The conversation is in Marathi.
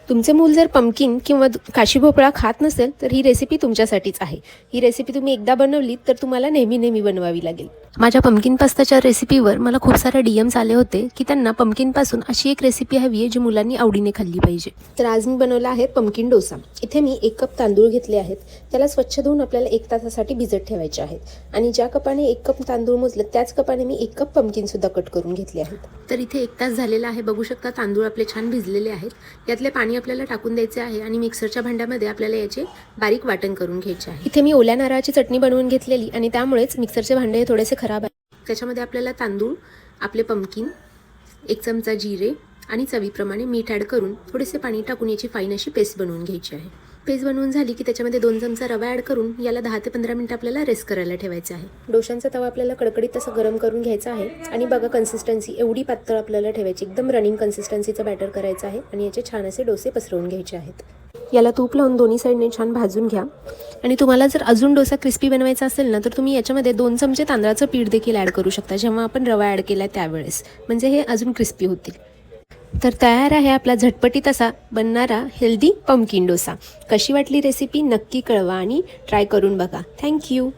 तुमचे मूल जर पंपकिन किंवा काशी भोपळा खात नसेल तर ही रेसिपी तुमच्यासाठीच आहे। ही रेसिपी तुम्ही एकदा बनवली तर तुम्हाला नेहमी नेहमी बनवावी लागेल। माझ्या पंपकिन पास्ताच्या रेसिपीवर मला खूप सारे डीएम्स आले होते की त्यांना पंपकिनपासून अशी एक रेसिपी हवी आहे जी मुलांनी आवडीने खाल्ली पाहिजे। तर आज मी बनवला आहे पंपकिन डोसा। इथे मी 1 कप तांदूळ घेतले आहेत, त्याला स्वच्छ धुवून आपल्याला 1 तासासाठी भिजत ठेवायचे आहेत आणि ज्या कपाने 1 कप तांदूळ मोजले त्याच कपाने मी 1 कप पंपकिन सुद्धा कट करून घेतले आहेत। तर इथे 1 तास झालेला आहे, बघू शकता तांदूळ आपले छान भिजलेले आहेत। यातले पाणी आपल्याला टाकून द्यायचे आहे आणि मिक्सरच्या भांड्यामध्ये आपल्याला याचे बारीक वाटण करून घ्यायचे आहे। इथे मी ओल्या नारळाची चटणी बनवून घेतलेली आणि त्यामुळेच मिक्सरचे भांडे थोडेसे खराब आहे। त्याच्यामध्ये आपल्याला तांदूळ, आपले पंपकिन, 1 चमचा जिरे आणि चवीप्रमाणे मीठ ॲड करून थोडेसे पाणी टाकून याची फाईन अशी पेस्ट बनवून घ्यायची आहे। पेस्ट बनवून झाली की त्याच्यामध्ये 2 चमचा रवा ॲड करून याला 10 ते 15 मिनिटं आपल्याला रेस्ट करायला ठेवायचं आहे। डोशांचा तवा आपल्याला कडकडीत तसा गरम करून घ्यायचा आहे आणि बघा कन्सिस्टन्सी एवढी पातळ आपल्याला ठेवायची, एकदम रनिंग कन्सिस्टन्सीचं बॅटर करायचं आहे आणि याचे छान असे डोसे पसरवून घ्यायचे आहेत। याला तूप लावून दोन्ही साईडने छान भाजून घ्या आणि तुम्हाला जर अजून डोसा क्रिस्पी बनवायचा असेल ना तर तुम्ही याच्यामध्ये 2 चमचे तांदळाचं पीठ देखील ॲड करू शकता जेव्हा आपण रवा ॲड केला त्यावेळेस, म्हणजे हे अजून क्रिस्पी होतील। तर तयार आहे आपला झटपटीत असा बनणारा हेल्दी पंपकिन डोसा। कशी वाटली रेसिपी नक्की कळवा आणि ट्राय करून बघा। थँक्यू।